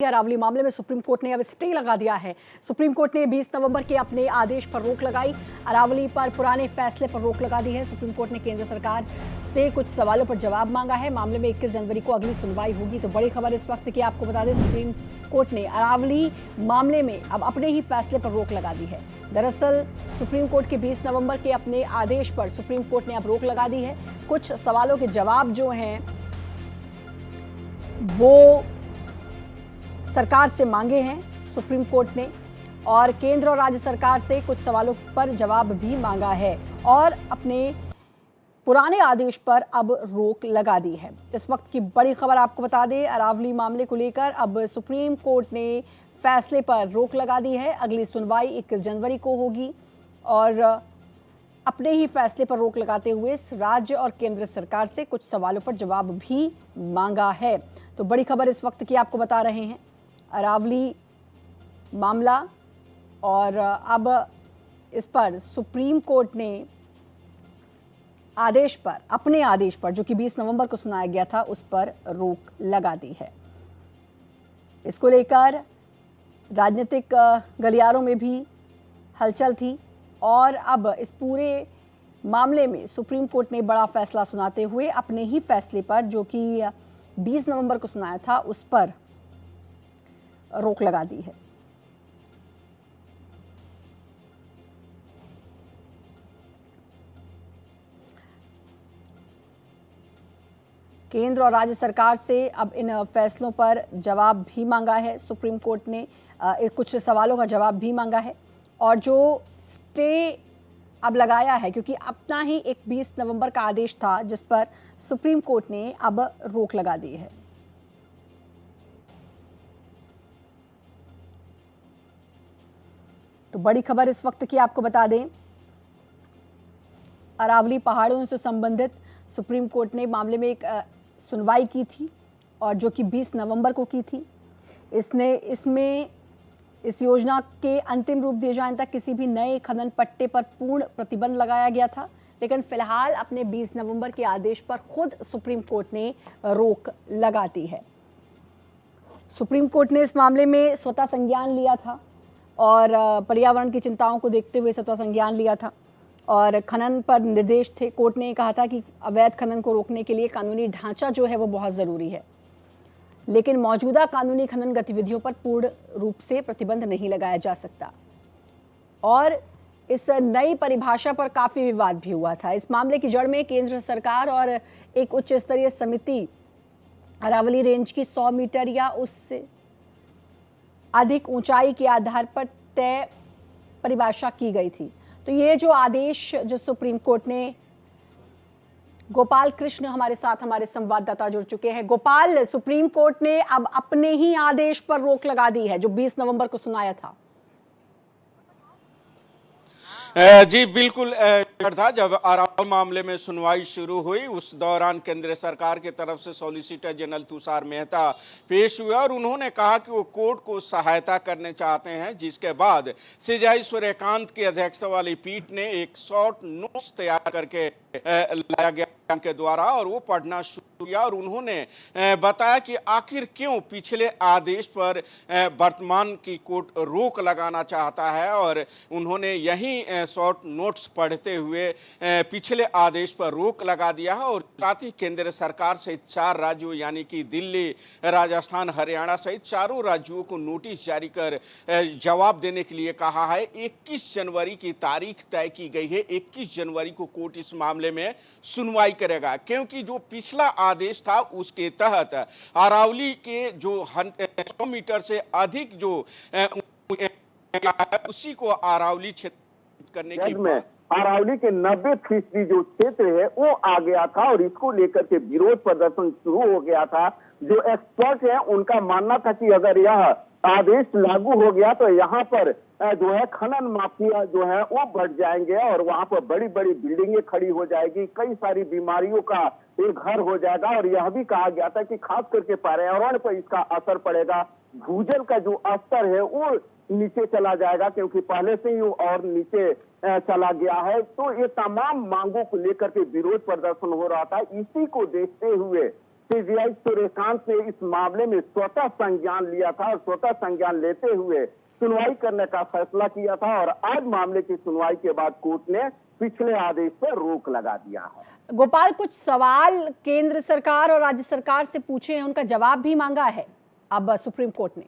अरावली मामले में supreme court ने अब स्टे लगा दिया है। सुप्रीम कोर्ट ने 20 नवंबर के अपने आदेश पर रोक लगाई। अरावली पर पुराने फैसले पर रोक लगा दी है। सुप्रीम कोर्ट ने केंद्र सरकार से कुछ सवालों पर जवाब मांगा है। मामले में 21 जनवरी को अगली सुनवाई होगी। तो बड़ी खबर इस वक्त की आपको बता दें, सुप्रीम कोर्ट ने अरावली मामले में अब अपने ही फैसले पर रोक लगा दी है। दरअसल सुप्रीम कोर्ट के 20 नवंबर के अपने आदेश पर सुप्रीम कोर्ट ने अब रोक लगा दी है। कुछ सवालों के जवाब जो हैं वो सरकार से मांगे हैं सुप्रीम कोर्ट ने, और केंद्र और राज्य सरकार से कुछ सवालों पर जवाब भी मांगा है और अपने पुराने आदेश पर अब रोक लगा दी है। इस वक्त की बड़ी खबर आपको बता दें, अरावली मामले को लेकर अब सुप्रीम कोर्ट ने फैसले पर रोक लगा दी है। अगली सुनवाई 21 जनवरी को होगी और अपने ही फैसले पर रोक लगाते हुए राज्य और केंद्र सरकार से कुछ सवालों पर जवाब भी मांगा है। तो बड़ी खबर इस वक्त की आपको बता रहे हैं, अरावली मामला, और अब इस पर सुप्रीम कोर्ट ने आदेश पर, अपने आदेश पर, जो कि 20 नवंबर को सुनाया गया था, उस पर रोक लगा दी है। इसको लेकर राजनीतिक गलियारों में भी हलचल थी और अब इस पूरे मामले में सुप्रीम कोर्ट ने बड़ा फैसला सुनाते हुए अपने ही फैसले पर, जो कि 20 नवंबर को सुनाया था, उस पर रोक लगा दी है। केंद्र और राज्य सरकार से अब इन फैसलों पर जवाब भी मांगा है सुप्रीम कोर्ट ने, कुछ सवालों का जवाब भी मांगा है और जो स्टे अब लगाया है, क्योंकि अपना ही एक 20 नवंबर का आदेश था जिस पर सुप्रीम कोर्ट ने अब रोक लगा दी है। तो बड़ी खबर इस वक्त की आपको बता दें, अरावली पहाड़ों से संबंधित सुप्रीम कोर्ट ने मामले में एक सुनवाई की थी और जो कि 20 नवंबर को की थी। इसमें इस योजना के अंतिम रूप दिए जाने तक किसी भी नए खनन पट्टे पर पूर्ण प्रतिबंध लगाया गया था, लेकिन फिलहाल अपने 20 नवंबर के आदेश पर खुद सुप्रीम कोर्ट ने रोक लगा दी है। सुप्रीम कोर्ट ने इस मामले में स्वतः संज्ञान लिया था और पर्यावरण की चिंताओं को देखते हुए स्वतः संज्ञान लिया था और खनन पर निर्देश थे। कोर्ट ने कहा था कि अवैध खनन को रोकने के लिए कानूनी ढांचा जो है वो बहुत ज़रूरी है, लेकिन मौजूदा कानूनी खनन गतिविधियों पर पूर्ण रूप से प्रतिबंध नहीं लगाया जा सकता। और इस नई परिभाषा पर काफ़ी विवाद भी हुआ था। इस मामले की जड़ में केंद्र सरकार और एक उच्च स्तरीय समिति अरावली रेंज की 100 मीटर या उससे अधिक ऊंचाई के आधार पर तय परिभाषा की गई थी। तो ये जो आदेश जो सुप्रीम कोर्ट ने, गोपाल कृष्ण हमारे साथ, हमारे संवाददाता जुड़ चुके हैं। गोपाल, सुप्रीम कोर्ट ने अब अपने ही आदेश पर रोक लगा दी है जो 20 नवंबर को सुनाया था। जी बिल्कुल था। जब अरावली मामले में सुनवाई शुरू हुई उस दौरान केंद्र सरकार की तरफ से सॉलिसिटर जनरल तुषार मेहता पेश हुए और उन्होंने कहा कि वो कोर्ट को सहायता करने चाहते हैं, जिसके बाद सीजेआई सूर्यकांत की अध्यक्षता वाली पीठ ने एक शॉर्ट नोट्स तैयार करके लाया गया के द्वारा और वो पढ़ना शुरू किया और उन्होंने बताया कि आखिर क्यों पिछले आदेश पर वर्तमान की कोर्ट रोक लगाना चाहता है, और उन्होंने यही शॉर्ट नोट्स पढ़ते हुए पिछले आदेश पर रोक लगा दिया है और साथ ही केंद्र सरकार सहित 4 राज्यों यानी कि दिल्ली, राजस्थान, हरियाणा सहित 4 राज्यों को नोटिस जारी कर जवाब देने के लिए कहा है। 21 जनवरी की तारीख तय की गई है। 21 जनवरी को कोर्ट इस मामले में सुनवाई करेगा, क्योंकि जो पिछला आदेश था उसके तहत अरावली के जो 100 मीटर से अधिक जो उसी को अरावली क्षेत्र करने की अरावली के 90% जो क्षेत्र है वो आ गया था और इसको लेकर के विरोध प्रदर्शन शुरू हो गया था। जो एक्सपर्ट है उनका मानना था कि अगर यह आदेश लागू हो गया तो यहाँ पर जो है खनन माफिया जो है वो बढ़ जाएंगे और वहां पर बड़ी बड़ी बिल्डिंगें खड़ी हो जाएगी, कई सारी बीमारियों का एक घर हो जाएगा। और यह भी कहा गया था कि खास करके पर्यावरण पर इसका असर पड़ेगा, भूजल का जो स्तर है वो नीचे चला जाएगा, क्योंकि पहले से ही वो और नीचे चला गया है। तो ये तमाम मांगों को लेकर के विरोध प्रदर्शन हो रहा था। इसी को देखते हुए सीजीआई सूर्यकांत ने इस मामले में स्वतः संज्ञान लिया था और स्वतः संज्ञान लेते हुए सुनवाई करने का फैसला किया था और आज मामले की सुनवाई के बाद कोर्ट ने पिछले आदेश पर रोक लगा दिया है। गोपाल, कुछ सवाल केंद्र सरकार और राज्य सरकार से पूछे हैं, उनका जवाब भी मांगा है अब सुप्रीम कोर्ट ने।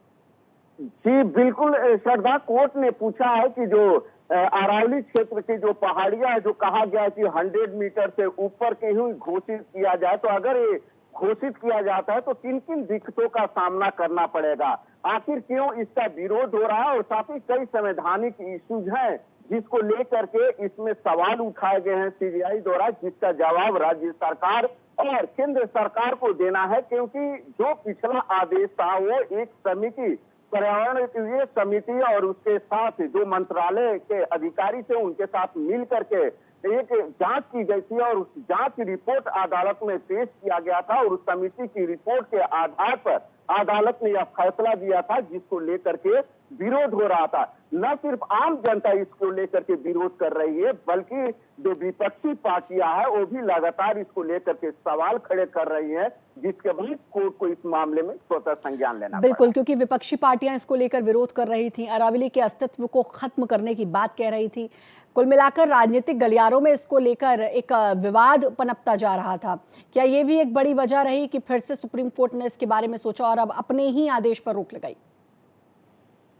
जी बिल्कुल श्रद्धा, कोर्ट ने पूछा है कि जो अरावली क्षेत्र की जो पहाड़ियां है, जो कहा गया है कि 100 मीटर से ऊपर के ही घोषित किया जाए, तो अगर ये घोषित किया जाता है तो किन किन दिक्कतों का सामना करना पड़ेगा, आखिर क्यों इसका विरोध हो रहा है, और साथ ही कई संवैधानिक इश्यूज हैं जिसको लेकर के इसमें सवाल उठाए गए हैं सीजीआई द्वारा, जिसका जवाब राज्य सरकार और केंद्र सरकार को देना है। क्योंकि जो पिछला आदेश था वो एक समिति, पर्यावरण की ये समिति और उसके साथ जो मंत्रालय के अधिकारी थे उनके साथ मिल करके एक जांच की गई थी और उस जांच की रिपोर्ट अदालत में पेश किया गया था और उस समिति की रिपोर्ट के आधार पर अदालत ने यह फैसला दिया था जिसको लेकर के विरोध हो रहा था। न सिर्फ आम जनता इसको लेकर के विरोध कर रही है, बल्कि जो विपक्षी पार्टियां हैं वो भी लगातार इसको लेकर के सवाल खड़े कर रही हैं, जिसके बाद कोर्ट को इस मामले में स्वतः संज्ञान लेना बिल्कुल, क्योंकि विपक्षी पार्टियां इसको लेकर विरोध कर रही थी, अरावली के अस्तित्व को खत्म करने की बात कह रही थी। कुल मिलाकर राजनीतिक गलियारों में इसको लेकर एक विवाद पनपता जा रहा था। क्या ये भी एक बड़ी वजह रही कि फिर से सुप्रीम कोर्ट ने इसके बारे में सोचा और अब अपने ही आदेश पर रोक लगाई?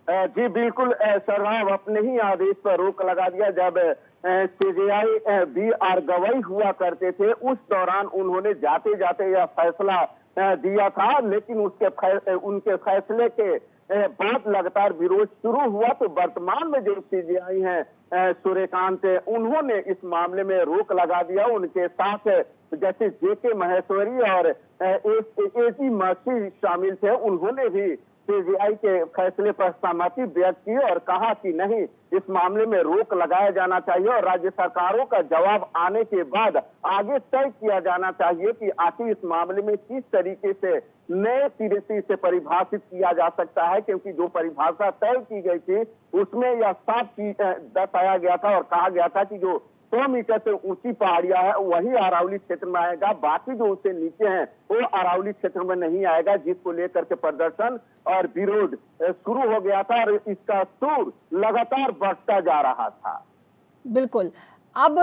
जी बिल्कुल सरवाब, अपने ही आदेश पर रोक लगा दिया। जब सीजीआई बी.आर. गवई हुआ करते थे उस दौरान उन्होंने जाते जाते यह फैसला दिया था, लेकिन उनके फैसले के बाद लगातार विरोध शुरू हुआ। तो वर्तमान में जो सीजीआई हैं सूर्यकांत, उन्होंने इस मामले में रोक लगा दिया। उनके साथ जैसे जेके महेश्वरी और एजी मसी शामिल थे, उन्होंने भी सीजीआई के फैसले पर सहमति व्यक्त की और कहा कि नहीं, इस मामले में रोक लगाया जाना चाहिए और राज्य सरकारों का जवाब आने के बाद आगे तय किया जाना चाहिए कि आखिर इस मामले में किस तरीके से नए सिरे से इसे परिभाषित किया जा सकता है। क्योंकि जो परिभाषा तय की गई थी उसमें यह साफ बताया गया था और कहा गया था कि जो 100 मीटर से ऊंची पहाड़ियां है वही अरावली क्षेत्र में आएगा, बाकी जो उससे नीचे हैं वो अरावली क्षेत्र में नहीं आएगा, जिसको लेकर के प्रदर्शन और विरोध शुरू हो गया था और इसका सुर लगातार बढ़ता जा रहा था। बिल्कुल, अब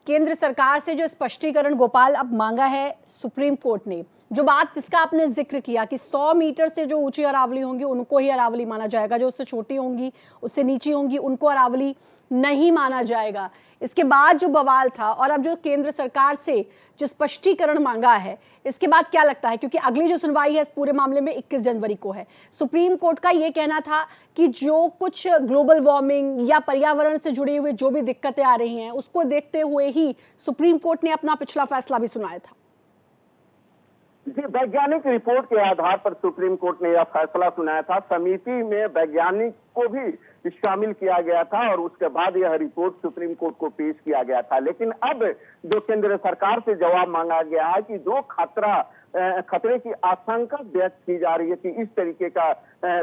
केंद्र सरकार से जो स्पष्टीकरण गोपाल अब मांगा है सुप्रीम कोर्ट ने, जो बात जिसका आपने जिक्र किया कि 100 मीटर से जो ऊंची अरावली होंगी उनको ही अरावली माना जाएगा, जो उससे छोटी होंगी उससे नीची होंगी उनको अरावली नहीं माना जाएगा। इसके बाद जो बवाल था और अब जो केंद्र सरकार से जो स्पष्टीकरण मांगा है, इसके बाद क्या लगता है, क्योंकि अगली जो सुनवाई है इस पूरे मामले में 21 जनवरी को है। सुप्रीम कोर्ट का ये कहना था कि जो कुछ ग्लोबल वार्मिंग या पर्यावरण से जुड़ी हुई जो भी दिक्कतें आ रही हैं उसको देखते हुए ही सुप्रीम कोर्ट ने अपना पिछला फैसला भी सुनाया था। जी, वैज्ञानिक रिपोर्ट के आधार पर सुप्रीम कोर्ट ने यह फैसला सुनाया था। समिति में वैज्ञानिक को भी शामिल किया गया था और उसके बाद यह रिपोर्ट सुप्रीम कोर्ट को पेश किया गया था। लेकिन अब जो केंद्र सरकार से जवाब मांगा गया है कि जो खतरे की आशंका व्यक्त की जा रही है कि इस तरीके का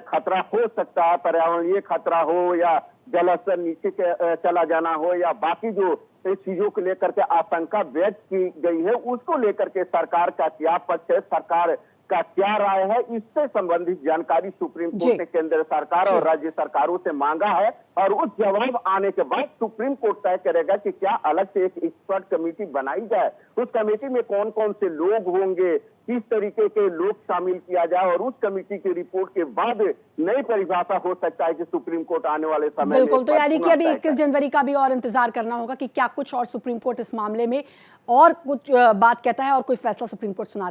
खतरा हो सकता है, पर्यावरणीय खतरा हो या जलस्तर नीचे चला जाना हो या बाकी जो चीजों को लेकर के आशंका व्यक्त की गई है, उसको लेकर के सरकार का क्या पक्ष है, सरकार का क्या राय है, इससे संबंधित जानकारी सुप्रीम कोर्ट ने केंद्र सरकार और राज्य सरकारों से मांगा है और उस जवाब आने के बाद सुप्रीम कोर्ट तय करेगा कि क्या अलग से एक एक्सपर्ट कमेटी बनाई जाए, उस कमेटी में कौन कौन से लोग होंगे, किस तरीके के लोग शामिल किया जाए और उस कमेटी की रिपोर्ट के बाद नई परिभाषा हो सकता है कि सुप्रीम कोर्ट आने वाले समय में। बिल्कुल, तो यानी कि अभी 21 जनवरी का भी और इंतजार करना होगा कि क्या कुछ और सुप्रीम कोर्ट इस मामले में और कुछ बात कहता है और कोई फैसला सुप्रीम कोर्ट सुनाती है।